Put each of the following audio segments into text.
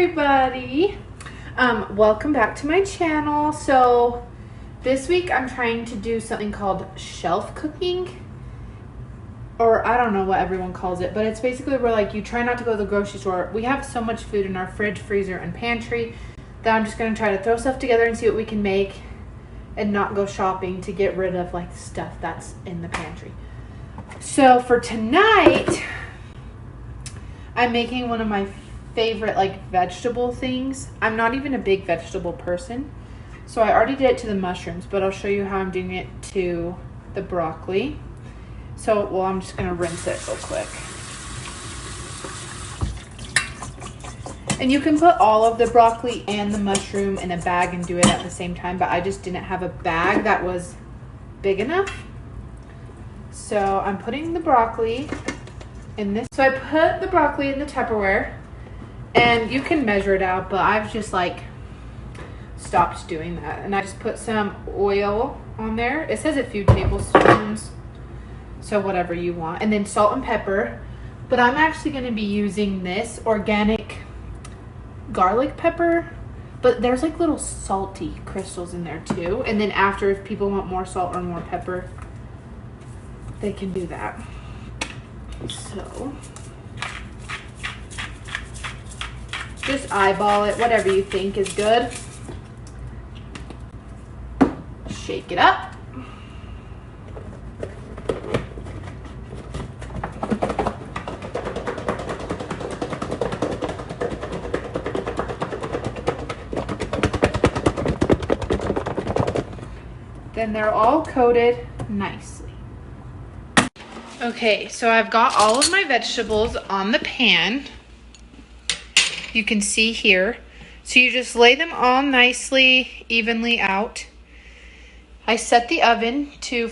everybody. Welcome back to my channel. So this week I'm trying to do something called shelf cooking, or I don't know what everyone calls it, but it's basically where like you try not to go to the grocery store. We have so much food in our fridge, freezer, and pantry that I'm just going to try to throw stuff together and see what we can make and not go shopping to get rid of like stuff that's in the pantry. So for tonight, I'm making one of my favorite like vegetable things. I'm not even a big vegetable person, so I already did it to the mushrooms, but I'll show you how I'm doing it to the broccoli. So, well, I'm just gonna rinse it real quick. And you can put all of the broccoli and the mushroom in a bag and do it at the same time, but I just didn't have a bag that was big enough. So I'm putting the broccoli in this. So I put the broccoli in the Tupperware, and you can measure it out, but I've just like stopped doing that. And I just put some oil on there. It says a few tablespoons, so whatever you want. And then salt and pepper. But I'm actually going to be using this organic garlic pepper, but there's like little salty crystals in there too. And then after, if people want more salt or more pepper, they can do that. So just eyeball it, whatever you think is good. Shake it up. Then they're all coated nicely. Okay, so I've got all of my vegetables on the pan. You can see here. So you just lay them all nicely, evenly out. I set the oven to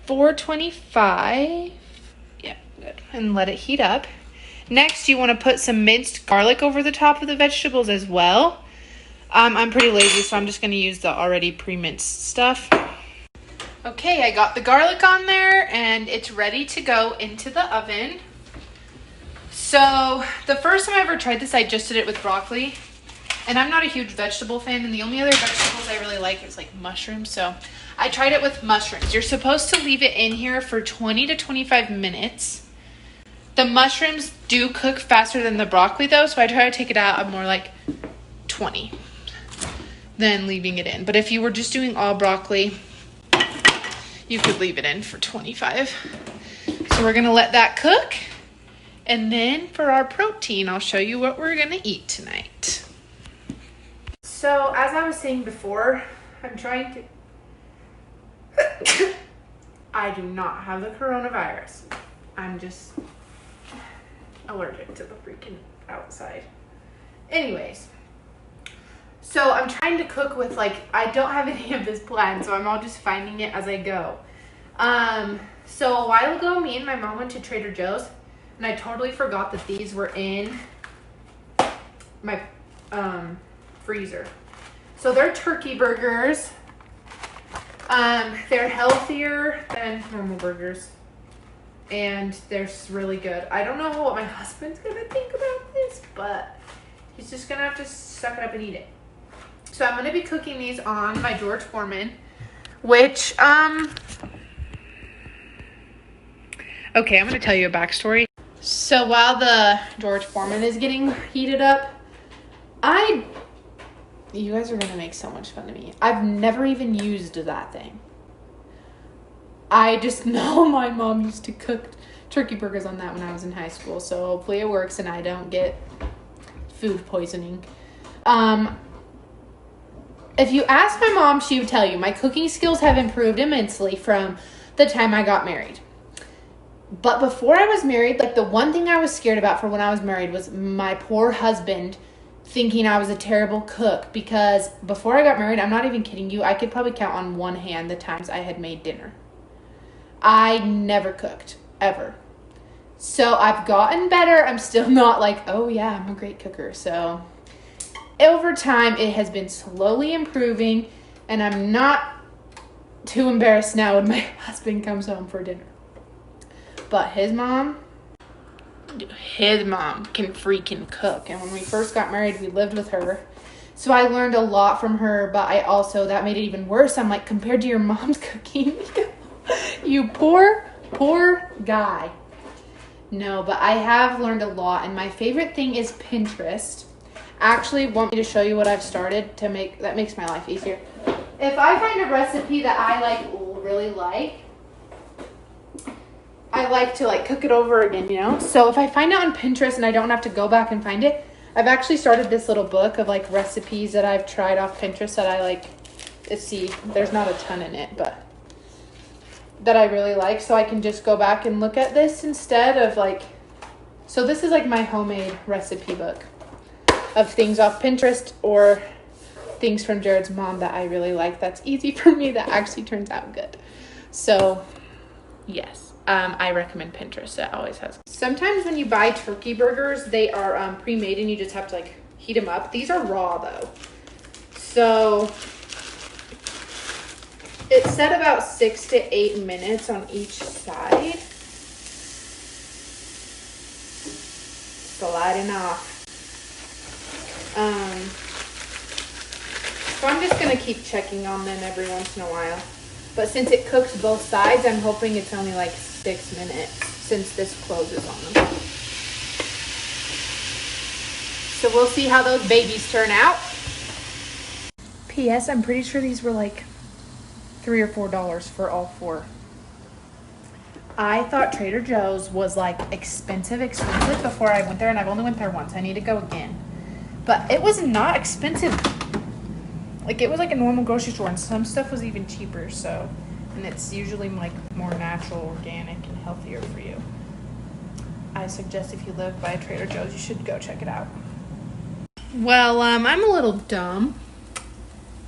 425. Yeah, good. And let it heat up. Next, you want to put some minced garlic over the top of the vegetables as well. I'm pretty lazy, so I'm just going to use the already pre-minced stuff. Okay, I got the garlic on there, and it's ready to go into the oven. So the first time I ever tried this, I just did it with broccoli, and I'm not a huge vegetable fan, and the only other vegetables I really like is like mushrooms, so I tried it with mushrooms. You're supposed to leave it in here for 20 to 25 minutes. The mushrooms do cook faster than the broccoli though, so I try to take it out at more like 20 than leaving it in. But if you were just doing all broccoli, you could leave it in for 25. So we're gonna let that cook. And then for our protein, I'll show you what we're gonna eat tonight. So as I was saying before, I'm trying to, I do not have the coronavirus. I'm just allergic to the freaking outside. Anyways, so I'm trying to cook with like, I don't have any of this planned, so I'm all just finding it as I go. So a while ago, me and my mom went to Trader Joe's, and I totally forgot that these were in my freezer. So they're turkey burgers. They're healthier than normal burgers, and they're really good. I don't know what my husband's gonna think about this, but he's just gonna have to suck it up and eat it. So I'm gonna be cooking these on my George Foreman, which, okay, I'm gonna tell you a backstory. So while the George Foreman is getting heated up, you guys are gonna make so much fun of me. I've never even used that thing. I just know my mom used to cook turkey burgers on that when I was in high school, so hopefully it works and I don't get food poisoning. If you ask my mom, she would tell you my cooking skills have improved immensely from the time I got married. But before I was married, like the one thing I was scared about for when I was married was my poor husband thinking I was a terrible cook, because before I got married, I'm not even kidding you, I could probably count on one hand the times I had made dinner. I never cooked, ever. So I've gotten better. I'm still not like, oh yeah, I'm a great cooker. So over time, it has been slowly improving, and I'm not too embarrassed now when my husband comes home for dinner. But his mom, his mom can freaking cook. And when we first got married, we lived with her. So I learned a lot from her, but that made it even worse. I'm like, compared to your mom's cooking, you poor guy. No, but I have learned a lot, and my favorite thing is Pinterest. Actually, want me to show you what I've started to make, that makes my life easier. If I find a recipe that I really like, I like to cook it over again, you know? So if I find it on Pinterest and I don't have to go back and find it, I've actually started this little book of recipes that I've tried off Pinterest that I see. There's not a ton in it, but that I really like. So I can just go back and look at this instead of so this is my homemade recipe book of things off Pinterest or things from Jared's mom that I really like. That's easy for me, that actually turns out good. So yes. I recommend Pinterest. That always has. Sometimes when you buy turkey burgers, they are pre-made and you just have to heat them up. These are raw though. So it said about 6 to 8 minutes on each side. Sliding off. So I'm just gonna keep checking on them every once in a while. But since it cooks both sides, I'm hoping it's only 6 minutes since this closes on them. So we'll see how those babies turn out. P.S. I'm pretty sure these were $3 or $4 for all 4. I thought Trader Joe's was expensive before I went there, and I've only went there once. I need to go again. But it was not expensive. It was a normal grocery store, and some stuff was even cheaper, so, and it's usually more natural, organic, and healthier for you. I suggest if you live by a Trader Joe's, you should go check it out. Well, I'm a little dumb.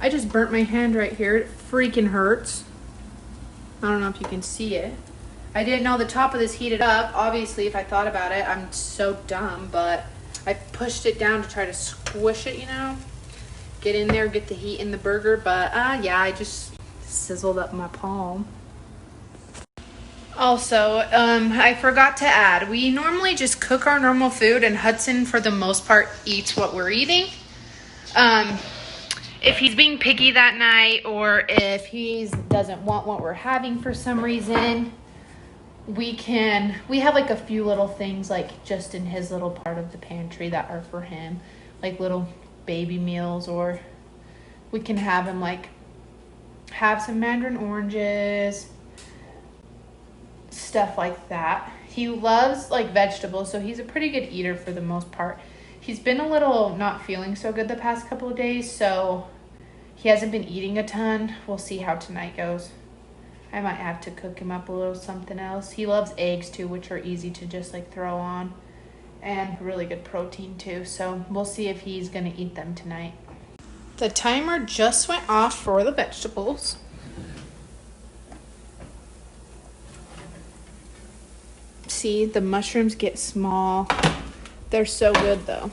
I just burnt my hand right here. It freaking hurts. I don't know if you can see it. I didn't know the top of this heated up. Obviously, if I thought about it, I'm so dumb, but I pushed it down to try to squish it, get in there, get the heat in the burger, but yeah, I just sizzled up my palm. Also, I forgot to add, we normally just cook our normal food, and Hudson, for the most part, eats what we're eating. If he's being picky that night, or if he doesn't want what we're having for some reason, we have a few little things just in his little part of the pantry that are for him, little baby meals, or we can have him have some mandarin oranges, stuff like that. He loves vegetables, so he's a pretty good eater for the most part. He's been a little not feeling so good the past couple of days, so he hasn't been eating a ton. We'll see how tonight goes. I might have to cook him up a little something else. He loves eggs too, which are easy to just throw on, and really good protein too. So we'll see if he's gonna eat them tonight. The timer just went off for the vegetables. See, the mushrooms get small. They're so good though.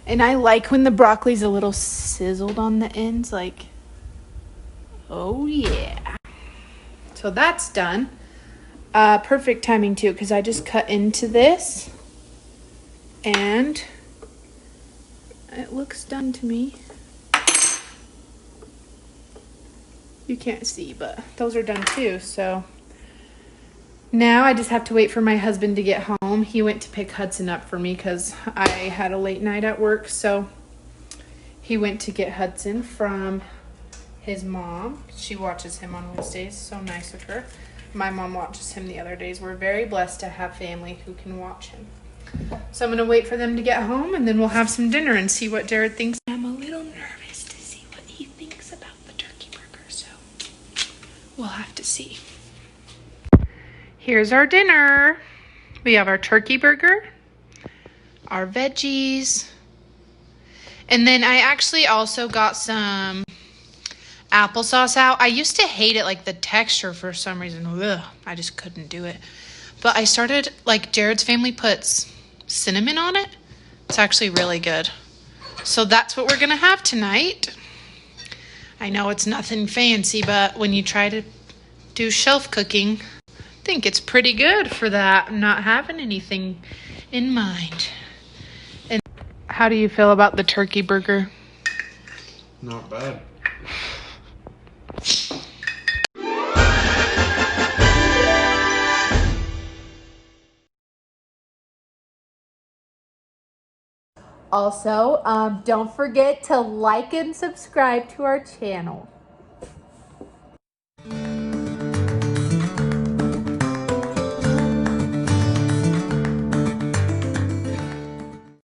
And I like when the broccoli's a little sizzled on the ends, oh yeah. So that's done. Perfect timing too, because I just cut into this and it looks done to me. You can't see, but those are done too. So now I just have to wait for my husband to get home. He went to pick Hudson up for me because I had a late night at work. So he went to get Hudson from his mom. She watches him on Wednesdays. So nice of her. My mom watches him the other days. We're very blessed to have family who can watch him. So I'm going to wait for them to get home, and then we'll have some dinner and see what Jared thinks. I'm a little nervous to see what he thinks about the turkey burger, so we'll have to see. Here's our dinner. We have our turkey burger, our veggies, and then I actually also got some applesauce out. I used to hate it, the texture for some reason. Ugh, I just couldn't do it. But I started, Jared's family puts cinnamon on it. It's actually really good. So that's what we're going to have tonight. I know it's nothing fancy, but when you try to do shelf cooking, think it's pretty good for that, not having anything in mind. And how do you feel about the turkey burger? Not bad. Also, don't forget to like and subscribe to our channel.